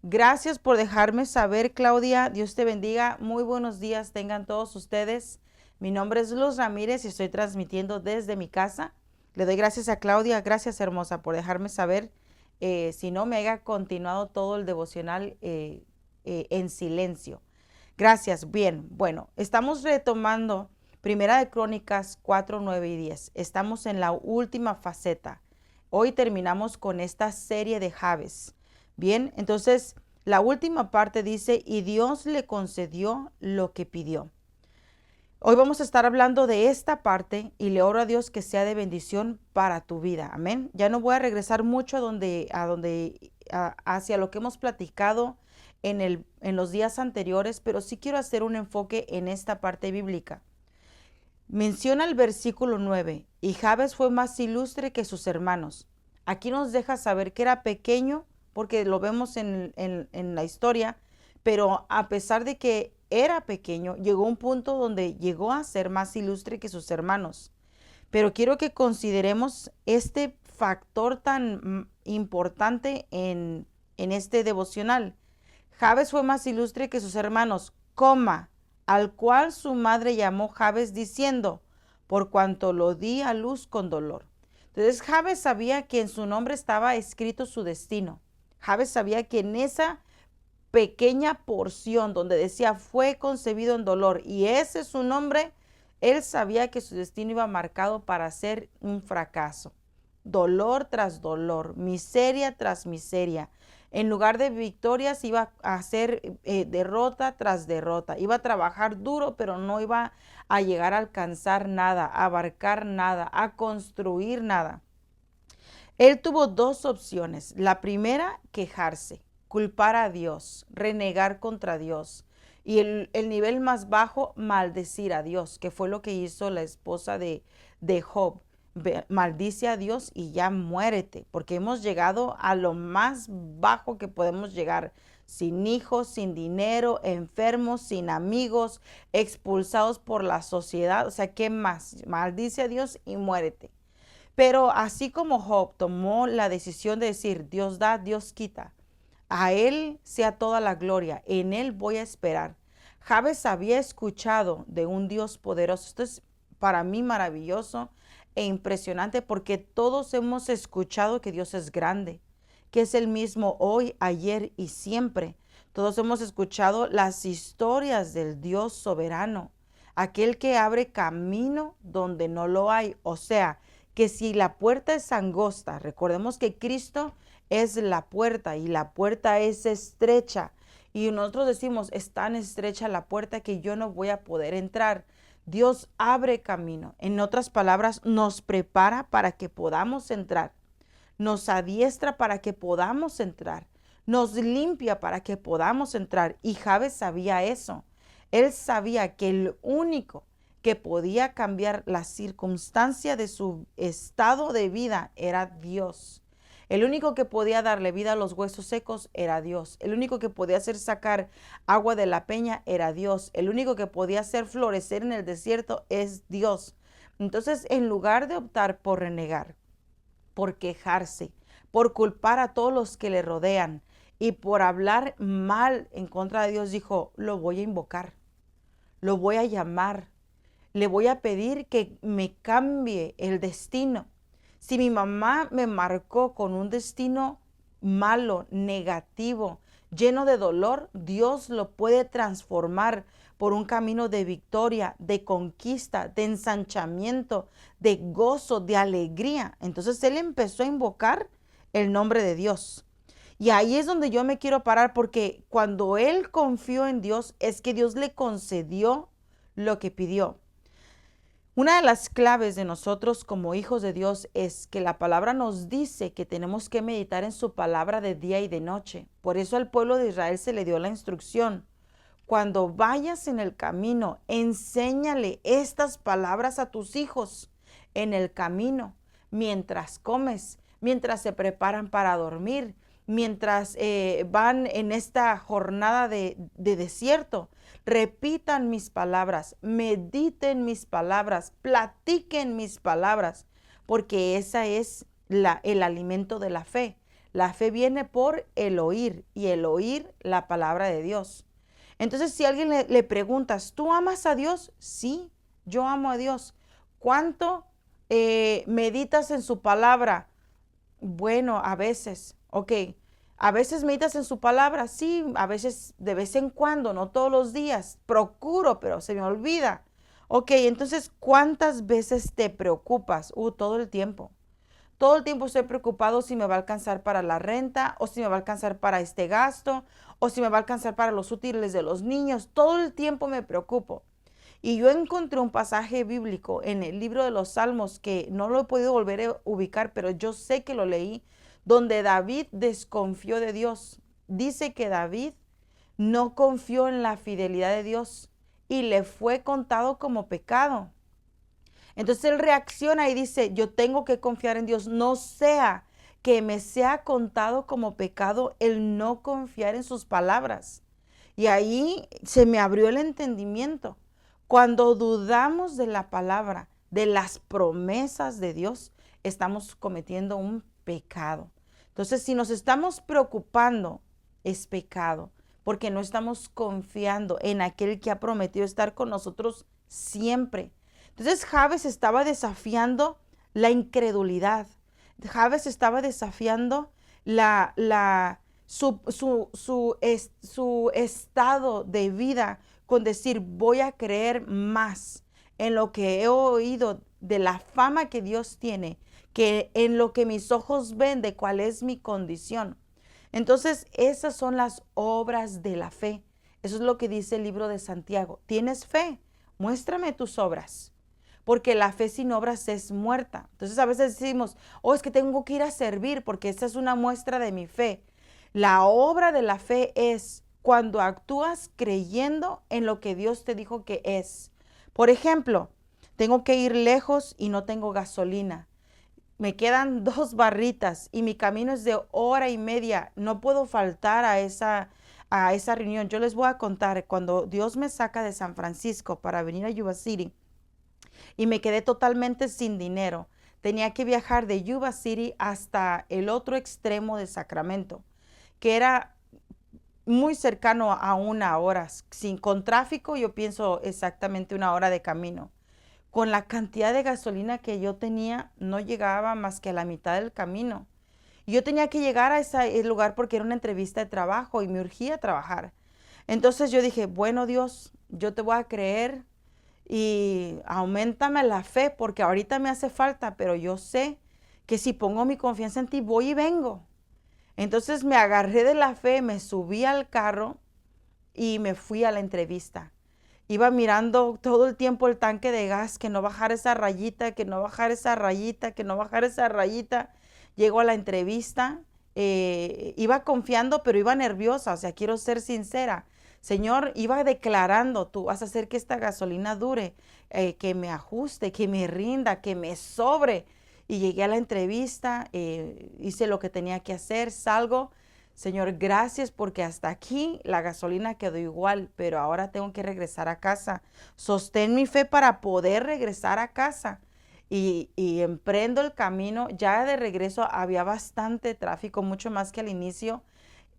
Gracias por dejarme saber, Claudia. Dios te bendiga. Muy buenos días tengan todos ustedes. Mi nombre es Luz Ramírez y estoy transmitiendo desde mi casa. Le doy gracias a Claudia. Gracias, hermosa, por dejarme saber. Si no, me haya continuado todo el devocional en silencio. Gracias. Bien, bueno, estamos retomando Primera de Crónicas 4, 9 y 10. Estamos en la última faceta. Hoy terminamos con esta serie de Jabes. Bien, entonces la última parte dice, y Dios le concedió lo que pidió. Hoy vamos a estar hablando de esta parte y le oro a Dios que sea de bendición para tu vida. Amén. Ya no voy a regresar mucho hacia lo que hemos platicado en los días anteriores, pero sí quiero hacer un enfoque en esta parte bíblica. Menciona el versículo 9, y Jabes fue más ilustre que sus hermanos. Aquí nos deja saber que era pequeño, porque lo vemos en la historia, pero a pesar de que era pequeño, llegó a un punto donde llegó a ser más ilustre que sus hermanos. Pero quiero que consideremos este factor tan importante en este devocional. Jabes fue más ilustre que sus hermanos, al cual su madre llamó Jabes diciendo, por cuanto lo di a luz con dolor. Entonces Jabes sabía que en su nombre estaba escrito su destino. Jabes sabía que en esa pequeña porción donde decía fue concebido en dolor y ese es su nombre, él sabía que su destino iba marcado para ser un fracaso. Dolor tras dolor, miseria tras miseria. En lugar de victorias iba a hacer derrota tras derrota. Iba a trabajar duro, pero no iba a llegar a alcanzar nada, a abarcar nada, a construir nada. Él tuvo dos opciones. La primera, quejarse, culpar a Dios, renegar contra Dios. Y el nivel más bajo, maldecir a Dios, que fue lo que hizo la esposa de Job. Maldice a Dios y ya muérete, porque hemos llegado a lo más bajo que podemos llegar, sin hijos, sin dinero, enfermos, sin amigos, expulsados por la sociedad. O sea, ¿qué más? Maldice a Dios y muérete. Pero así como Job tomó la decisión de decir, Dios da, Dios quita, a Él sea toda la gloria, en Él voy a esperar. Jabes había escuchado de un Dios poderoso. Esto es para mí maravilloso e impresionante porque todos hemos escuchado que Dios es grande, que es el mismo hoy, ayer y siempre. Todos hemos escuchado las historias del Dios soberano, aquel que abre camino donde no lo hay. O sea, que si la puerta es angosta, recordemos que Cristo es la puerta y la puerta es estrecha. Y nosotros decimos, es tan estrecha la puerta que yo no voy a poder entrar. Dios abre camino. En otras palabras, nos prepara para que podamos entrar. Nos adiestra para que podamos entrar. Nos limpia para que podamos entrar. Y Jabes sabía eso. Él sabía que el único que podía cambiar la circunstancia de su estado de vida era Dios. El único que podía darle vida a los huesos secos era Dios. El único que podía hacer sacar agua de la peña era Dios. El único que podía hacer florecer en el desierto es Dios. Entonces, en lugar de optar por renegar, por quejarse, por culpar a todos los que le rodean y por hablar mal en contra de Dios, dijo, lo voy a invocar, lo voy a llamar, le voy a pedir que me cambie el destino. Si mi mamá me marcó con un destino malo, negativo, lleno de dolor, Dios lo puede transformar por un camino de victoria, de conquista, de ensanchamiento, de gozo, de alegría. Entonces él empezó a invocar el nombre de Dios. Y ahí es donde yo me quiero parar porque cuando él confió en Dios es que Dios le concedió lo que pidió. Una de las claves de nosotros como hijos de Dios es que la palabra nos dice que tenemos que meditar en su palabra de día y de noche. Por eso al pueblo de Israel se le dio la instrucción. Cuando vayas en el camino, enséñale estas palabras a tus hijos en el camino, mientras comes, mientras se preparan para dormir, mientras van en esta jornada de desierto. Repitan mis palabras, mediten mis palabras, platiquen mis palabras, porque esa es el alimento de la fe. La fe viene por el oír y el oír la palabra de Dios. Entonces, si a alguien le preguntas, ¿tú amas a Dios? Sí, yo amo a Dios. ¿Cuánto meditas en su palabra? Bueno, a veces, ok. A veces meditas en su palabra, sí, a veces de vez en cuando, no todos los días. Procuro, pero se me olvida. Ok, entonces, ¿cuántas veces te preocupas? Todo el tiempo. Todo el tiempo estoy preocupado si me va a alcanzar para la renta, o si me va a alcanzar para este gasto, o si me va a alcanzar para los útiles de los niños. Todo el tiempo me preocupo. Y yo encontré un pasaje bíblico en el libro de los Salmos que no lo he podido volver a ubicar, pero yo sé que lo leí, donde David desconfió de Dios. Dice que David no confió en la fidelidad de Dios y le fue contado como pecado. Entonces él reacciona y dice, yo tengo que confiar en Dios, no sea que me sea contado como pecado el no confiar en sus palabras. Y ahí se me abrió el entendimiento. Cuando dudamos de la palabra, de las promesas de Dios, estamos cometiendo un pecado. Entonces, si nos estamos preocupando, es pecado, porque no estamos confiando en aquel que ha prometido estar con nosotros siempre. Entonces, Jabes estaba desafiando la incredulidad. Jabes estaba desafiando su estado de vida con decir, voy a creer más en lo que he oído de la fama que Dios tiene, que en lo que mis ojos ven de cuál es mi condición. Entonces, esas son las obras de la fe. Eso es lo que dice el libro de Santiago. ¿Tienes fe? Muéstrame tus obras. Porque la fe sin obras es muerta. Entonces a veces decimos, es que tengo que ir a servir porque esta es una muestra de mi fe. La obra de la fe es cuando actúas creyendo en lo que Dios te dijo que es. Por ejemplo, tengo que ir lejos y no tengo gasolina. Me quedan 2 barritas y mi camino es de 1 hora y media. No puedo faltar a esa reunión. Yo les voy a contar, cuando Dios me saca de San Francisco para venir a Yuba City, y me quedé totalmente sin dinero. Tenía que viajar de Yuba City hasta el otro extremo de Sacramento, que era muy cercano a 1 hora. Con tráfico yo pienso exactamente 1 hora de camino. Con la cantidad de gasolina que yo tenía, no llegaba más que a la mitad del camino. Y yo tenía que llegar a ese lugar porque era una entrevista de trabajo y me urgía trabajar. Entonces yo dije, bueno Dios, yo te voy a creer y auméntame la fe porque ahorita me hace falta, pero yo sé que si pongo mi confianza en ti, voy y vengo. Entonces me agarré de la fe, me subí al carro y me fui a la entrevista. Iba mirando todo el tiempo el tanque de gas, que no bajara esa rayita, que no bajara esa rayita, que no bajara esa rayita. Llego a la entrevista, iba confiando, pero iba nerviosa, o sea, quiero ser sincera. Señor, iba declarando, tú vas a hacer que esta gasolina dure, que me ajuste, que me rinda, que me sobre. Y llegué a la entrevista, hice lo que tenía que hacer, salgo. Señor, gracias porque hasta aquí la gasolina quedó igual, pero ahora tengo que regresar a casa. Sostén mi fe para poder regresar a casa. Y emprendo el camino. Ya de regreso había bastante tráfico, mucho más que al inicio.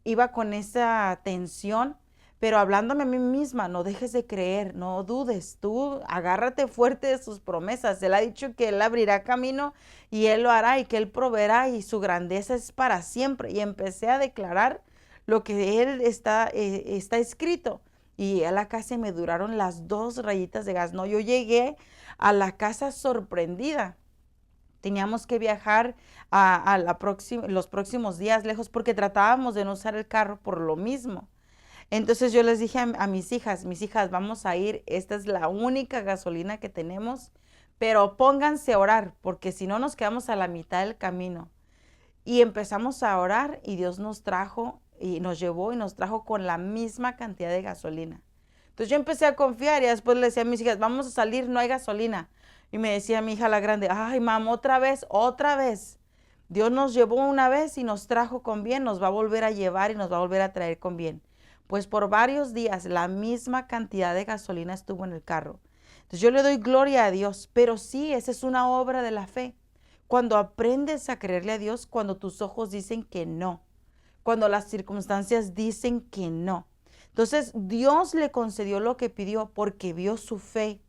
Iba con esa tensión, pero hablándome a mí misma, no dejes de creer, no dudes, tú agárrate fuerte de sus promesas. Él ha dicho que Él abrirá camino y Él lo hará y que Él proveerá y su grandeza es para siempre. Y empecé a declarar lo que Él está escrito. Y a la casa me duraron las 2 rayitas de gas. No, yo llegué a la casa sorprendida. Teníamos que viajar los próximos días lejos porque tratábamos de no usar el carro por lo mismo. Entonces yo les dije a mis hijas, vamos a ir, esta es la única gasolina que tenemos, pero pónganse a orar porque si no nos quedamos a la mitad del camino. Y empezamos a orar y Dios nos trajo y nos llevó y nos trajo con la misma cantidad de gasolina. Entonces yo empecé a confiar y después le decía a mis hijas, vamos a salir, no hay gasolina. Y me decía mi hija la grande, ay mamá, otra vez. Dios nos llevó una vez y nos trajo con bien, nos va a volver a llevar y nos va a volver a traer con bien. Pues por varios días la misma cantidad de gasolina estuvo en el carro. Entonces yo le doy gloria a Dios, pero sí, esa es una obra de la fe. Cuando aprendes a creerle a Dios, cuando tus ojos dicen que no, cuando las circunstancias dicen que no. Entonces Dios le concedió lo que pidió porque vio su fe,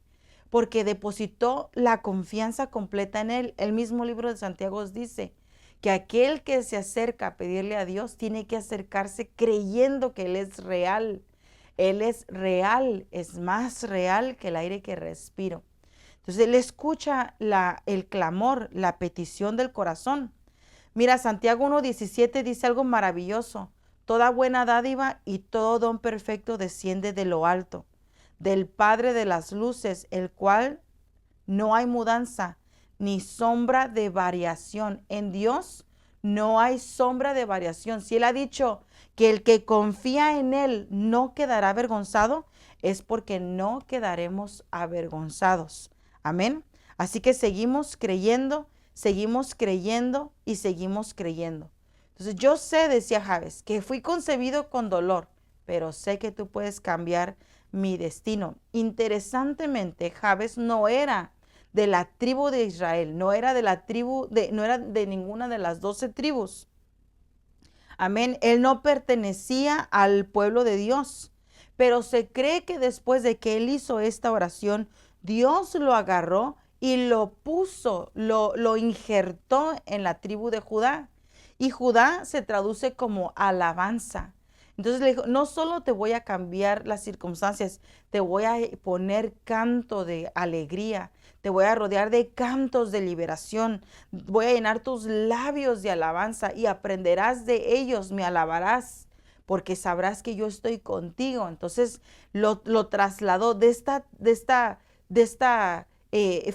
porque depositó la confianza completa en él. El mismo libro de Santiago dice que aquel que se acerca a pedirle a Dios tiene que acercarse creyendo que Él es real. Él es real, es más real que el aire que respiro. Entonces Él escucha el clamor, la petición del corazón. Mira, Santiago 1:17 dice algo maravilloso. Toda buena dádiva y todo don perfecto desciende de lo alto, del Padre de las luces, el cual no hay mudanza ni sombra de variación. En Dios no hay sombra de variación. Si Él ha dicho que el que confía en Él no quedará avergonzado, es porque no quedaremos avergonzados. Amén. Así que seguimos creyendo y seguimos creyendo. Entonces yo sé, decía Jabes, que fui concebido con dolor, pero sé que tú puedes cambiar mi destino. Interesantemente, Jabes no era de la tribu de Israel, no era de ninguna de las 12 tribus. Amén. Él no pertenecía al pueblo de Dios, pero se cree que después de que él hizo esta oración, Dios lo agarró y lo puso, lo injertó en la tribu de Judá. Y Judá se traduce como alabanza. Entonces le dijo, no solo te voy a cambiar las circunstancias, te voy a poner canto de alegría, te voy a rodear de cantos de liberación, voy a llenar tus labios de alabanza y aprenderás de ellos, me alabarás, porque sabrás que yo estoy contigo. Entonces lo trasladó de esta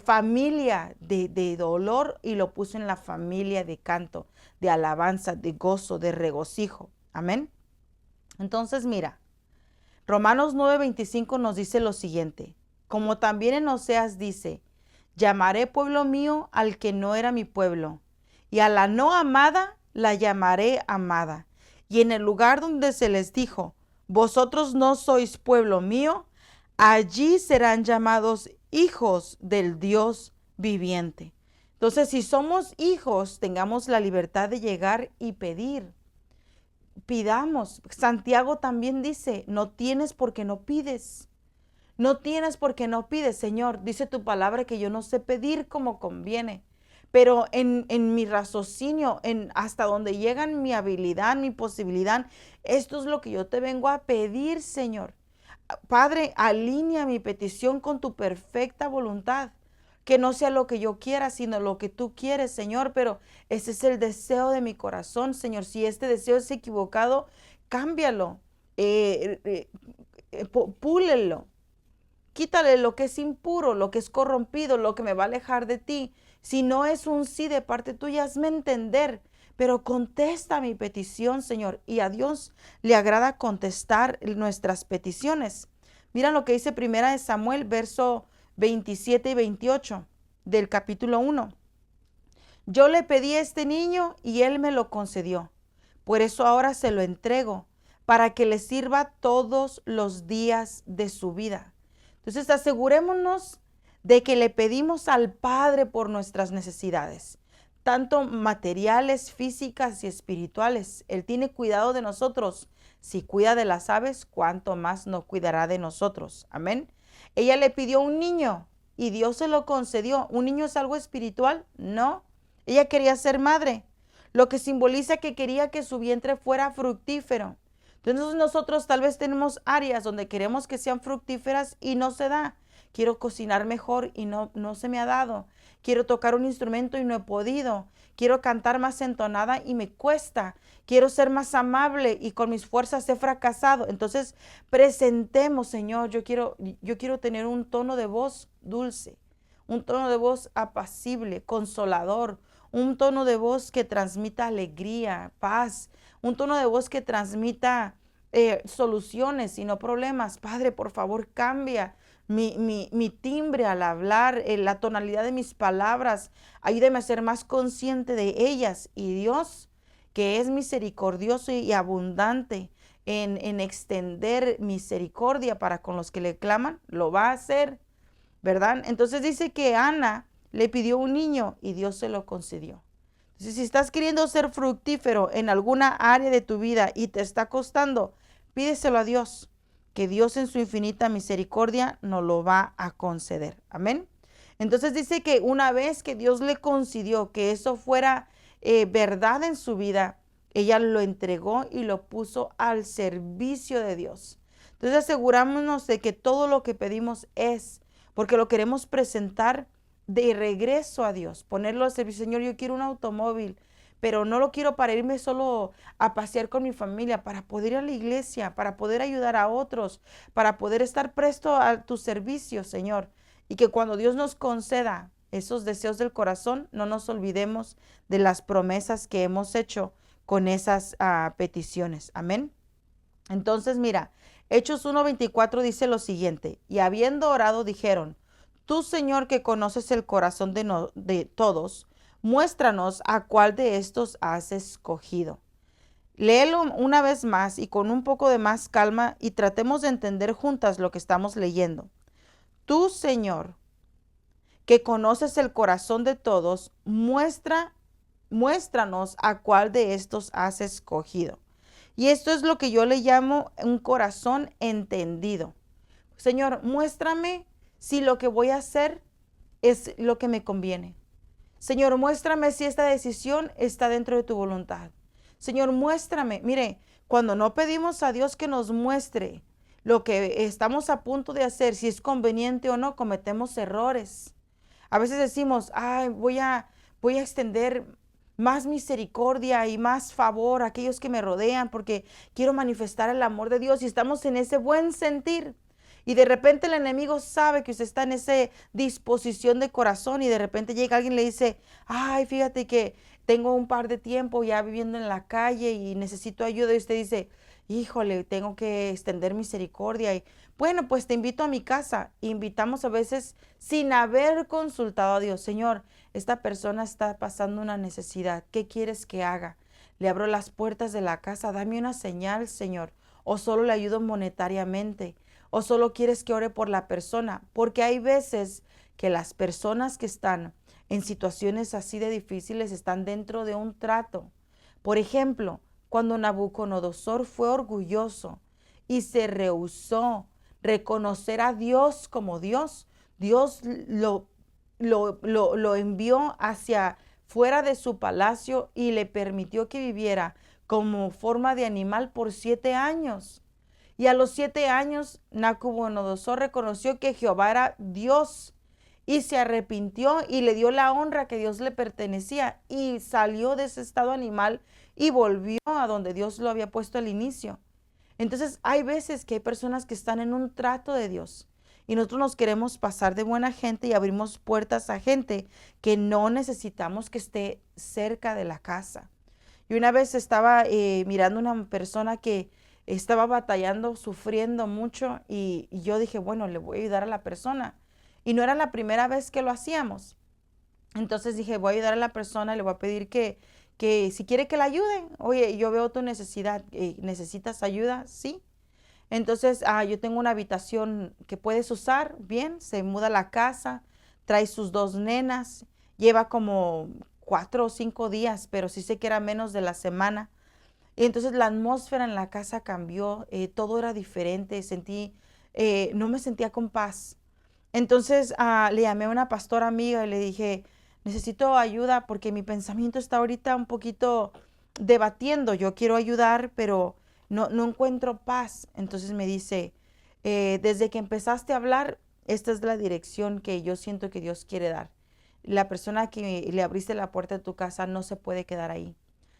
familia de dolor y lo puso en la familia de canto, de alabanza, de gozo, de regocijo. Amén. Entonces mira, Romanos 9:25 nos dice lo siguiente, como también en Oseas dice, llamaré pueblo mío al que no era mi pueblo, y a la no amada la llamaré amada. Y en el lugar donde se les dijo, vosotros no sois pueblo mío, allí serán llamados hijos del Dios viviente. Entonces, si somos hijos, tengamos la libertad de llegar y pedir. Pidamos. Santiago también dice, no tienes porque no pides. No tienes porque no pides, Señor. Dice tu palabra que yo no sé pedir como conviene. Pero en mi raciocinio, hasta donde llega mi habilidad, mi posibilidad, esto es lo que yo te vengo a pedir, Señor. Padre, alinea mi petición con tu perfecta voluntad. Que no sea lo que yo quiera, sino lo que tú quieres, Señor. Pero ese es el deseo de mi corazón, Señor. Si este deseo es equivocado, cámbialo. Púlelo. Quítale lo que es impuro, lo que es corrompido, lo que me va a alejar de ti. Si no es un sí de parte tuya, hazme entender. Pero contesta mi petición, Señor. Y a Dios le agrada contestar nuestras peticiones. Mira lo que dice Primera de Samuel, verso 27 y 28 del capítulo 1. Yo le pedí a este niño y él me lo concedió. Por eso ahora se lo entrego, para que le sirva todos los días de su vida. Entonces asegurémonos de que le pedimos al Padre por nuestras necesidades, tanto materiales, físicas y espirituales. Él tiene cuidado de nosotros. Si cuida de las aves, ¿cuánto más no cuidará de nosotros? Amén. Ella le pidió un niño y Dios se lo concedió. ¿Un niño es algo espiritual? No. Ella quería ser madre, lo que simboliza que quería que su vientre fuera fructífero. Entonces nosotros tal vez tenemos áreas donde queremos que sean fructíferas y no se da. Quiero cocinar mejor y no se me ha dado. Quiero tocar un instrumento y no he podido. Quiero cantar más entonada y me cuesta. Quiero ser más amable y con mis fuerzas he fracasado. Entonces presentemos, Señor, yo quiero tener un tono de voz dulce, un tono de voz apacible, consolador, un tono de voz que transmita alegría, paz, un tono de voz que transmita soluciones y no problemas. Padre, por favor, cambia mi timbre al hablar, la tonalidad de mis palabras. Ayúdame a ser más consciente de ellas. Y Dios, que es misericordioso y abundante en extender misericordia para con los que le claman, lo va a hacer, ¿verdad? Entonces dice que Ana le pidió un niño y Dios se lo concedió. Entonces, si estás queriendo ser fructífero en alguna área de tu vida y te está costando, pídeselo a Dios, que Dios en su infinita misericordia nos lo va a conceder. Amén. Entonces dice que una vez que Dios le concedió que eso fuera verdad en su vida, ella lo entregó y lo puso al servicio de Dios. Entonces asegurámonos de que todo lo que pedimos es, porque lo queremos presentar de regreso a Dios, ponerlo al servicio. Señor, yo quiero un automóvil, pero no lo quiero para irme solo a pasear con mi familia, para poder ir a la iglesia, para poder ayudar a otros, para poder estar presto a tu servicio, Señor. Y que cuando Dios nos conceda esos deseos del corazón, no nos olvidemos de las promesas que hemos hecho con esas peticiones. Amén. Entonces, mira, Hechos 1:24 dice lo siguiente: y habiendo orado dijeron, tú, Señor, que conoces el corazón de todos, muéstranos a cuál de estos has escogido. Léelo una vez más y con un poco de más calma y tratemos de entender juntas lo que estamos leyendo. Tú, Señor, que conoces el corazón de todos, muéstranos a cuál de estos has escogido. Y esto es lo que yo le llamo un corazón entendido. Señor, muéstrame si lo que voy a hacer es lo que me conviene. Señor, muéstrame si esta decisión está dentro de tu voluntad. Señor, muéstrame. Mire, cuando no pedimos a Dios que nos muestre lo que estamos a punto de hacer, si es conveniente o no, cometemos errores. A veces decimos, ay, voy a extender más misericordia y más favor a aquellos que me rodean porque quiero manifestar el amor de Dios y estamos en ese buen sentir. Y de repente el enemigo sabe que usted está en esa disposición de corazón y de repente llega alguien y le dice, ay, fíjate que tengo un par de tiempo ya viviendo en la calle y necesito ayuda. Y usted dice, híjole, tengo que extender misericordia. Y bueno, pues te invito a mi casa. Invitamos a veces sin haber consultado a Dios. Señor, esta persona está pasando una necesidad. ¿Qué quieres que haga? Le abro las puertas de la casa. Dame una señal, Señor. O solo le ayudo monetariamente. O solo quieres que ore por la persona. Porque hay veces que las personas que están en situaciones así de difíciles están dentro de un trato. Por ejemplo, cuando Nabucodonosor fue orgulloso y se rehusó reconocer a Dios como Dios, Dios lo envió hacia fuera de su palacio y le permitió que viviera como forma de animal por 7 años. Y a los 7 años, Nabucodonosor reconoció que Jehová era Dios y se arrepintió y le dio la honra que Dios le pertenecía y salió de ese estado animal y volvió a donde Dios lo había puesto al inicio. Entonces hay veces que hay personas que están en un trato de Dios y nosotros nos queremos pasar de buena gente y abrimos puertas a gente que no necesitamos que esté cerca de la casa. Y una vez estaba mirando una persona que estaba batallando, sufriendo mucho y yo dije, bueno, le voy a ayudar a la persona. Y no era la primera vez que lo hacíamos. Entonces dije, voy a ayudar a la persona, le voy a pedir que si quiere que la ayuden. Oye, yo veo tu necesidad, ¿necesitas ayuda? Sí. Entonces, yo tengo una habitación que puedes usar, bien, se muda a la casa, trae sus 2 nenas, lleva como 4 o 5 días, pero sí sé que era menos de la semana. Y entonces la atmósfera en la casa cambió, todo era diferente, no me sentía con paz. Entonces le llamé a una pastora amiga y le dije, necesito ayuda porque mi pensamiento está ahorita un poquito debatiendo. Yo quiero ayudar, pero no encuentro paz. Entonces me dice, desde que empezaste a hablar, esta es la dirección que yo siento que Dios quiere dar. La persona que le abriste la puerta de tu casa no se puede quedar ahí,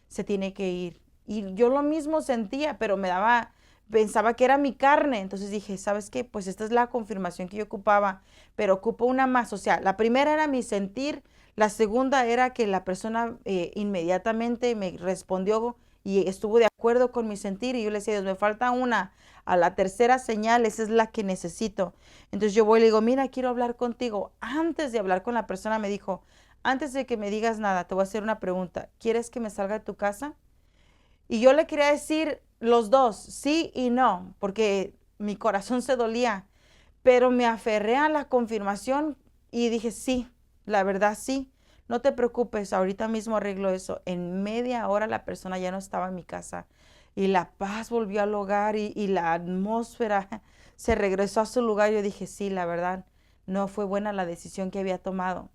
se tiene que ir. Y yo lo mismo sentía, pero pensaba que era mi carne. Entonces dije, ¿sabes qué? Pues esta es la confirmación que yo ocupaba, pero ocupo una más. O sea, la primera era mi sentir, la segunda era que la persona inmediatamente me respondió y estuvo de acuerdo con mi sentir y yo le decía, Dios, me falta una. A la tercera señal, esa es la que necesito. Entonces yo voy y le digo, mira, quiero hablar contigo. Antes de hablar con la persona me dijo, antes de que me digas nada, te voy a hacer una pregunta. ¿Quieres que me salga de tu casa? Y yo le quería decir los dos, sí y no, porque mi corazón se dolía, pero me aferré a la confirmación y dije, sí, la verdad sí. No te preocupes, ahorita mismo arreglo eso. En media hora la persona ya no estaba en mi casa y la paz volvió al hogar y la atmósfera se regresó a su lugar. Yo dije, sí, la verdad, no fue buena la decisión que había tomado.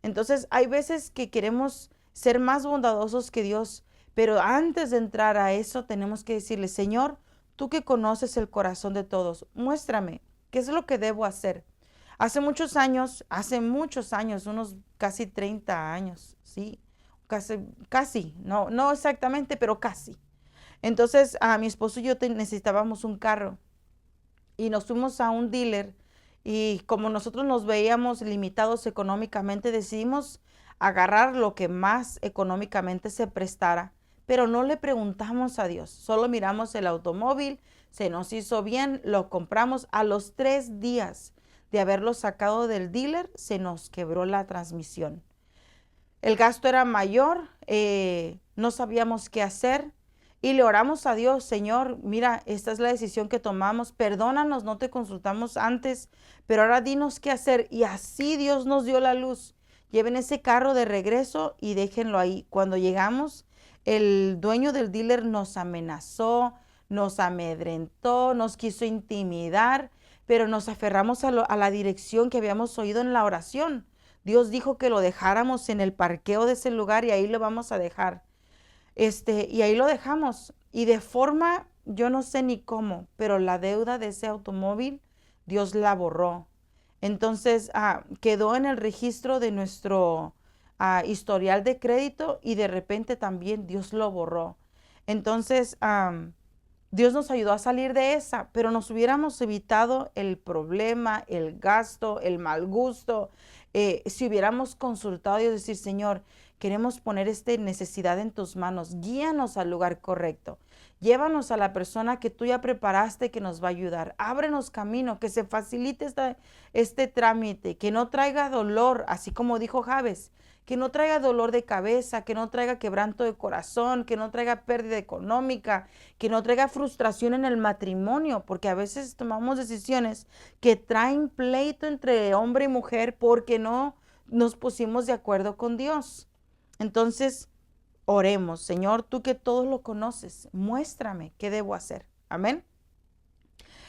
Entonces, hay veces que queremos ser más bondadosos que Dios, pero antes de entrar a eso tenemos que decirle, Señor, tú que conoces el corazón de todos, muéstrame qué es lo que debo hacer. Hace muchos años, unos casi 30 años, sí, casi, no, no exactamente, pero casi. Entonces, a mi esposo y yo necesitábamos un carro y nos fuimos a un dealer y como nosotros nos veíamos limitados económicamente, decidimos agarrar lo que más económicamente se prestara, pero no le preguntamos a Dios, solo miramos el automóvil, se nos hizo bien, lo compramos. A los 3 días de haberlo sacado del dealer, se nos quebró la transmisión. El gasto era mayor, no sabíamos qué hacer y le oramos a Dios, Señor, mira, esta es la decisión que tomamos, perdónanos, no te consultamos antes, pero ahora dinos qué hacer. Y así Dios nos dio la luz. Lleven ese carro de regreso y déjenlo ahí. Cuando llegamos, el dueño del dealer nos amenazó, nos amedrentó, nos quiso intimidar, pero nos aferramos a la dirección que habíamos oído en la oración. Dios dijo que lo dejáramos en el parqueo de ese lugar y ahí lo vamos a dejar. Y ahí lo dejamos. Y de forma, yo no sé ni cómo, pero la deuda de ese automóvil, Dios la borró. Entonces, quedó en el registro de nuestro historial de crédito y de repente también Dios lo borró. Entonces, Dios nos ayudó a salir de esa, pero nos hubiéramos evitado el problema, el gasto, el mal gusto, si hubiéramos consultado y decir, Señor, queremos poner esta necesidad en tus manos, guíanos al lugar correcto, llévanos a la persona que tú ya preparaste que nos va a ayudar, ábrenos camino, que se facilite este trámite, que no traiga dolor, así como dijo Jabes, que no traiga dolor de cabeza, que no traiga quebranto de corazón, que no traiga pérdida económica, que no traiga frustración en el matrimonio, porque a veces tomamos decisiones que traen pleito entre hombre y mujer porque no nos pusimos de acuerdo con Dios. Entonces, oremos, Señor, tú que todo lo conoces, muéstrame qué debo hacer. Amén.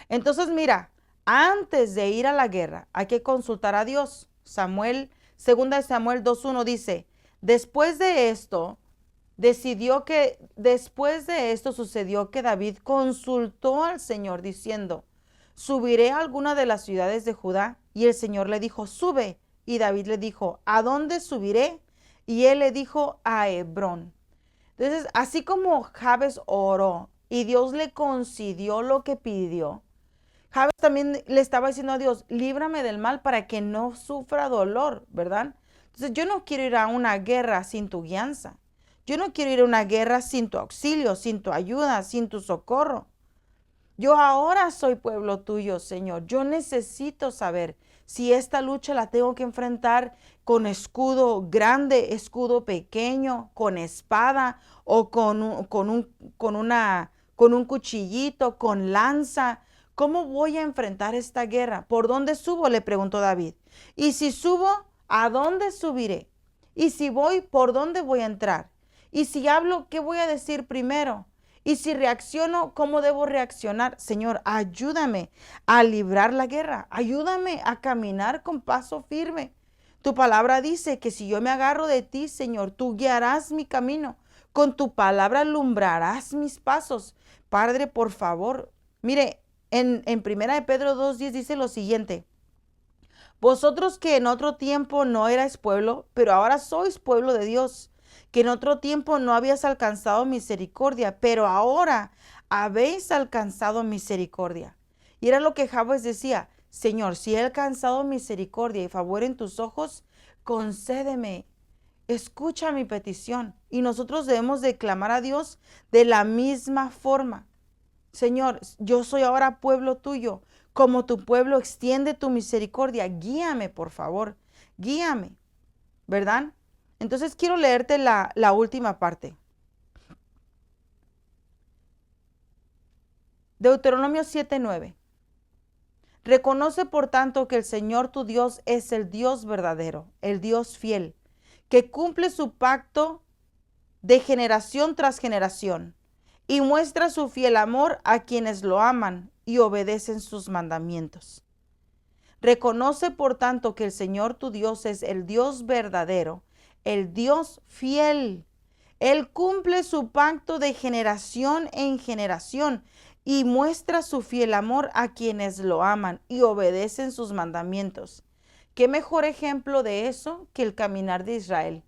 Entonces, mira, antes de ir a la guerra, hay que consultar a Dios. Segunda de Samuel 2:1 dice, después de esto sucedió que David consultó al Señor diciendo, ¿subiré a alguna de las ciudades de Judá? Y el Señor le dijo, sube. Y David le dijo, ¿a dónde subiré? Y él le dijo, a Hebrón. Entonces, así como Jabes oró y Dios le concedió lo que pidió, Jabes también le estaba diciendo a Dios, líbrame del mal para que no sufra dolor, ¿verdad? Entonces yo no quiero ir a una guerra sin tu guianza. Yo no quiero ir a una guerra sin tu auxilio, sin tu ayuda, sin tu socorro. Yo ahora soy pueblo tuyo, Señor. Yo necesito saber si esta lucha la tengo que enfrentar con escudo grande, escudo pequeño, con espada o con un cuchillito, con lanza. ¿Cómo voy a enfrentar esta guerra? ¿Por dónde subo? Le preguntó David. Y si subo, ¿a dónde subiré? Y si voy, ¿por dónde voy a entrar? Y si hablo, ¿qué voy a decir primero? Y si reacciono, ¿cómo debo reaccionar? Señor, ayúdame a librar la guerra. Ayúdame a caminar con paso firme. Tu palabra dice que si yo me agarro de ti, Señor, tú guiarás mi camino. Con tu palabra alumbrarás mis pasos. Padre, por favor, mire, en Primera de Pedro 2:10 dice lo siguiente. Vosotros que en otro tiempo no erais pueblo, pero ahora sois pueblo de Dios, que en otro tiempo no habías alcanzado misericordia, pero ahora habéis alcanzado misericordia. Y era lo que Jabes decía, Señor, si he alcanzado misericordia y favor en tus ojos, concédeme, escucha mi petición. Y nosotros debemos de clamar a Dios de la misma forma. Señor, yo soy ahora pueblo tuyo. Como tu pueblo, extiende tu misericordia. Guíame, por favor. Guíame, ¿verdad? Entonces quiero leerte la última parte. Deuteronomio 7:9. Reconoce por tanto que el Señor tu Dios es el Dios verdadero, el Dios fiel, que cumple su pacto de generación tras generación y muestra su fiel amor a quienes lo aman y obedecen sus mandamientos. Reconoce por tanto que el Señor tu Dios es el Dios verdadero, el Dios fiel. Él cumple su pacto de generación en generación y muestra su fiel amor a quienes lo aman y obedecen sus mandamientos. ¿Qué mejor ejemplo de eso que el caminar de Israel?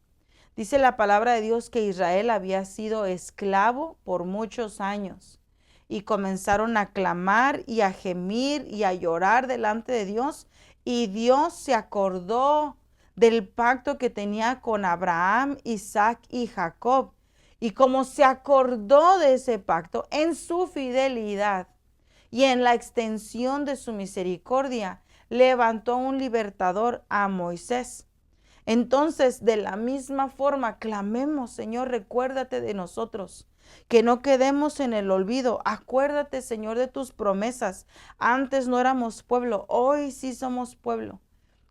Dice la palabra de Dios que Israel había sido esclavo por muchos años y comenzaron a clamar y a gemir y a llorar delante de Dios, y Dios se acordó del pacto que tenía con Abraham, Isaac y Jacob. Y como se acordó de ese pacto en su fidelidad y en la extensión de su misericordia, levantó un libertador, a Moisés. Entonces, de la misma forma, clamemos: Señor, recuérdate de nosotros, que no quedemos en el olvido. Acuérdate, Señor, de tus promesas. Antes no éramos pueblo, hoy sí somos pueblo.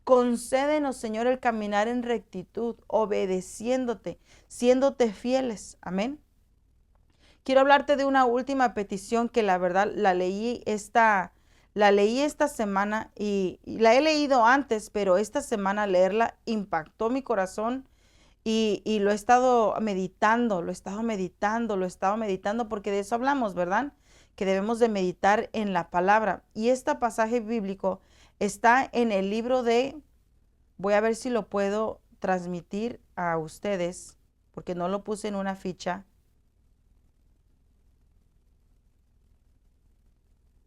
Concédenos, Señor, el caminar en rectitud, obedeciéndote, siéndote fieles. Amén. Quiero hablarte de una última petición que la verdad la leí esta semana y la he leído antes, pero esta semana leerla impactó mi corazón y lo he estado meditando, porque de eso hablamos, ¿verdad? Que debemos de meditar en la palabra. Y este pasaje bíblico está en el libro de, voy a ver si lo puedo transmitir a ustedes, porque no lo puse en una ficha.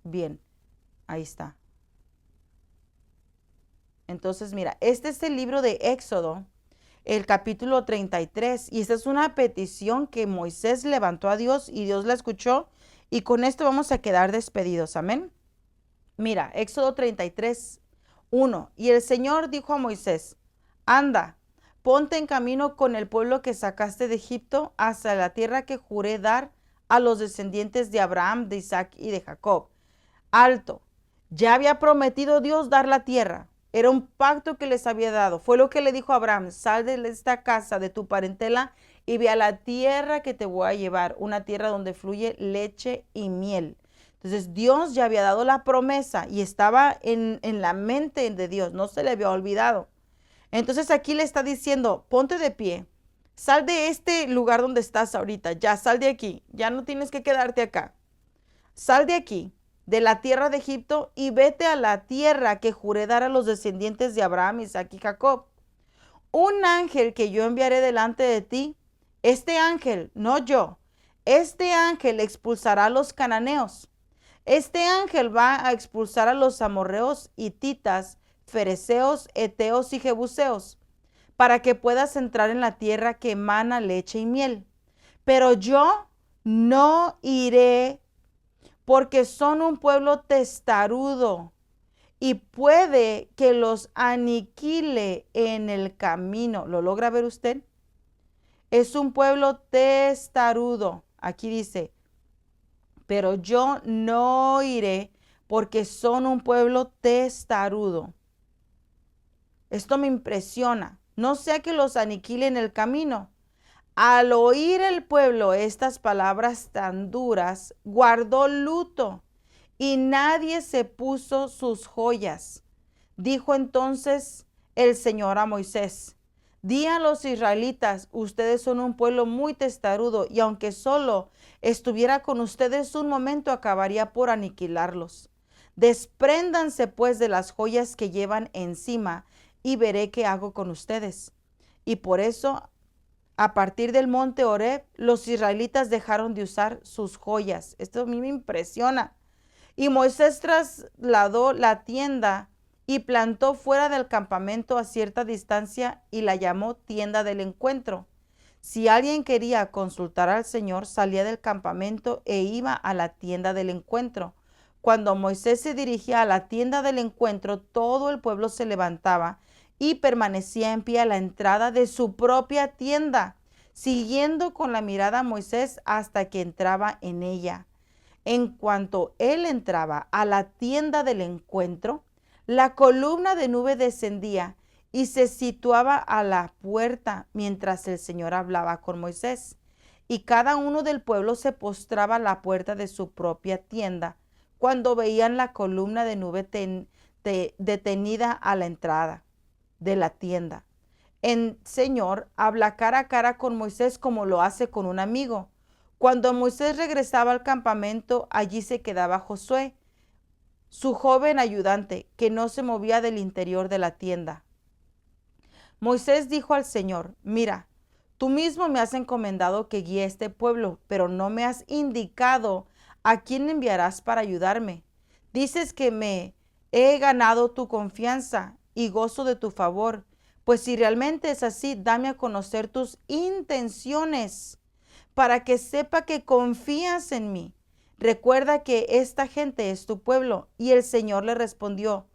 Bien, ahí está. Entonces, mira, este es el libro de Éxodo, el capítulo 33, y esta es una petición que Moisés levantó a Dios y Dios la escuchó, y con esto vamos a quedar despedidos. Amén. Mira, Éxodo 33, 1. Y el Señor dijo a Moisés: anda, ponte en camino con el pueblo que sacaste de Egipto hacia la tierra que juré dar a los descendientes de Abraham, de Isaac y de Jacob. Alto, ya había prometido Dios dar la tierra. Era un pacto que les había dado. Fue lo que le dijo a Abraham: sal de esta casa, de tu parentela, y ve a la tierra que te voy a llevar, una tierra donde fluye leche y miel. Entonces Dios ya había dado la promesa y estaba en la mente de Dios, no se le había olvidado. Entonces aquí le está diciendo: ponte de pie, sal de este lugar donde estás ahorita, ya sal de aquí, ya no tienes que quedarte acá. Sal de aquí, de la tierra de Egipto, y vete a la tierra que juré dar a los descendientes de Abraham, Isaac y Jacob. Un ángel que yo enviaré delante de ti, este ángel, no yo, este ángel expulsará a los cananeos. Este ángel va a expulsar a los amorreos, hititas, fereceos, heteos y jebuseos, para que puedas entrar en la tierra que emana leche y miel. Pero yo no iré, porque son un pueblo testarudo y puede que los aniquile en el camino. ¿Lo logra ver usted? Es un pueblo testarudo. Aquí dice: pero yo no iré, porque son un pueblo testarudo. Esto me impresiona. No sea que los aniquile en el camino. Al oír el pueblo estas palabras tan duras, guardó luto, y nadie se puso sus joyas. Dijo entonces el Señor a Moisés: di a los israelitas: ustedes son un pueblo muy testarudo, y aunque solo estuviera con ustedes un momento, acabaría por aniquilarlos. Despréndanse pues de las joyas que llevan encima, y veré qué hago con ustedes. Y por eso, a partir del monte Horeb, los israelitas dejaron de usar sus joyas. Esto a mí me impresiona. Y Moisés trasladó la tienda y plantó fuera del campamento a cierta distancia, y la llamó tienda del encuentro. Si alguien quería consultar al Señor, salía del campamento e iba a la tienda del encuentro. Cuando Moisés se dirigía a la tienda del encuentro, todo el pueblo se levantaba y permanecía en pie a la entrada de su propia tienda, siguiendo con la mirada a Moisés hasta que entraba en ella. En cuanto él entraba a la tienda del encuentro, la columna de nube descendía y se situaba a la puerta mientras el Señor hablaba con Moisés. Y cada uno del pueblo se postraba a la puerta de su propia tienda cuando veían la columna de nube detenida a la entrada de la tienda. El Señor habla cara a cara con Moisés como lo hace con un amigo. Cuando Moisés regresaba al campamento, allí se quedaba Josué, su joven ayudante, que no se movía del interior de la tienda. Moisés dijo al Señor: mira, tú mismo me has encomendado que guíe este pueblo, pero no me has indicado a quién enviarás para ayudarme. Dices que me he ganado tu confianza y gozo de tu favor. Pues si realmente es así, dame a conocer tus intenciones para que sepa que confías en mí. Recuerda que esta gente es tu pueblo. Y el Señor le respondió: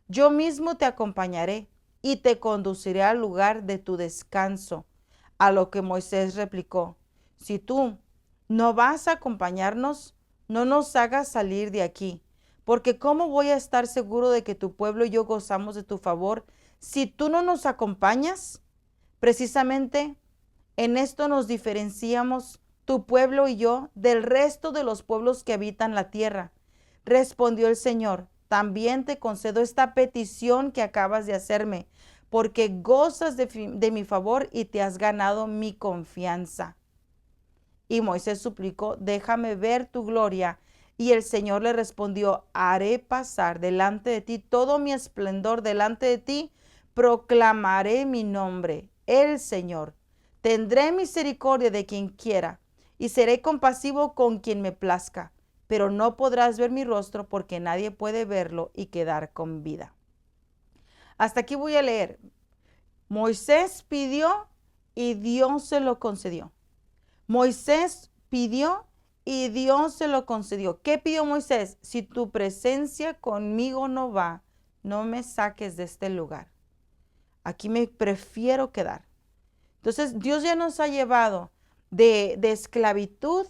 yo mismo te acompañaré y te conduciré al lugar de tu descanso. A lo que Moisés replicó: si tú no vas a acompañarnos, no nos hagas salir de aquí, porque ¿cómo voy a estar seguro de que tu pueblo y yo gozamos de tu favor si tú no nos acompañas? Precisamente en esto nos diferenciamos tu pueblo y yo del resto de los pueblos que habitan la tierra. Respondió el Señor: también te concedo esta petición que acabas de hacerme, porque gozas de mi favor y te has ganado mi confianza. Y Moisés suplicó: déjame ver tu gloria. Y el Señor le respondió: haré pasar delante de ti todo mi esplendor, delante de ti proclamaré mi nombre, el Señor. Tendré misericordia de quien quiera y seré compasivo con quien me plazca, pero no podrás ver mi rostro porque nadie puede verlo y quedar con vida. Hasta aquí voy a leer. Moisés pidió y Dios se lo concedió. Moisés pidió y Dios se lo concedió. ¿Qué pidió Moisés? Si tu presencia conmigo no va, no me saques de este lugar. Aquí me prefiero quedar. Entonces Dios ya nos ha llevado de esclavitud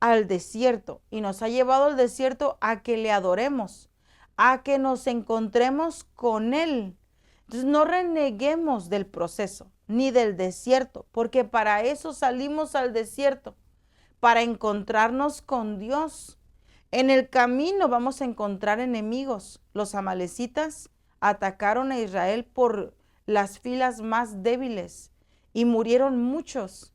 al desierto y nos ha llevado al desierto a que le adoremos, a que nos encontremos con Él. Entonces no reneguemos del proceso ni del desierto, porque para eso salimos al desierto, para encontrarnos con Dios. En el camino vamos a encontrar enemigos. Los amalecitas atacaron a Israel por las filas más débiles y murieron muchos.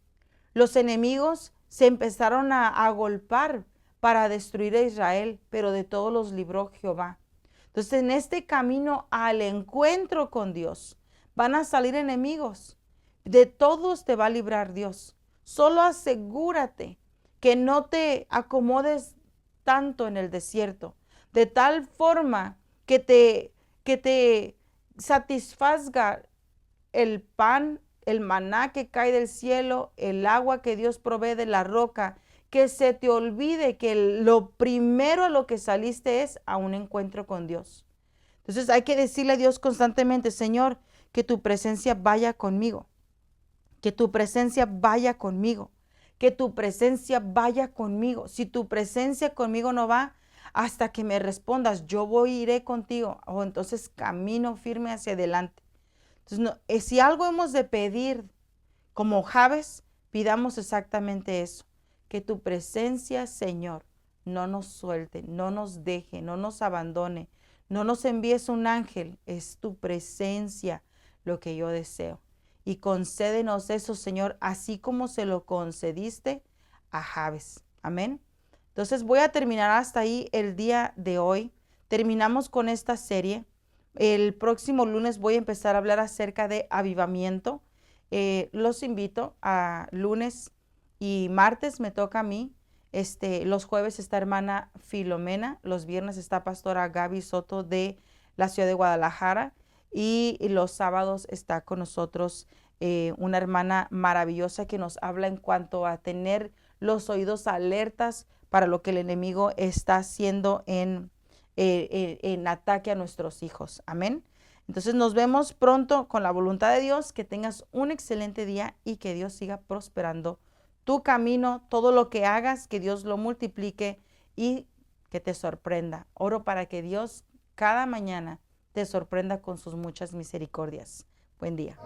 Los enemigos se empezaron a agolpar para destruir a Israel, pero de todos los libró Jehová. Entonces, en este camino al encuentro con Dios van a salir enemigos. De todos te va a librar Dios. Solo asegúrate que no te acomodes tanto en el desierto, de tal forma que te satisfazga el pan, el maná que cae del cielo, el agua que Dios provee de la roca, que se te olvide que lo primero a lo que saliste es a un encuentro con Dios. Entonces hay que decirle a Dios constantemente: Señor, que tu presencia vaya conmigo, que tu presencia vaya conmigo, que tu presencia vaya conmigo. Si tu presencia conmigo no va, hasta que me respondas, yo iré contigo. O entonces camino firme hacia adelante. Entonces, si algo hemos de pedir como Jabes, pidamos exactamente eso: que tu presencia, Señor, no nos suelte, no nos deje, no nos abandone, no nos envíes un ángel. Es tu presencia lo que yo deseo. Y concédenos eso, Señor, así como se lo concediste a Jabes. Amén. Entonces voy a terminar hasta ahí el día de hoy. Terminamos con esta serie. El próximo lunes voy a empezar a hablar acerca de avivamiento. Los invito a lunes y martes me toca a mí. Los jueves está hermana Filomena. Los viernes está pastora Gaby Soto de la ciudad de Guadalajara. Y los sábados está con nosotros una hermana maravillosa que nos habla en cuanto a tener los oídos alertas para lo que el enemigo está haciendo en ataque a nuestros hijos. Amén. Entonces nos vemos pronto con la voluntad de Dios. Que tengas un excelente día y que Dios siga prosperando tu camino, todo lo que hagas, que Dios lo multiplique y que te sorprenda. Oro para que Dios cada mañana te sorprenda con sus muchas misericordias. Buen día.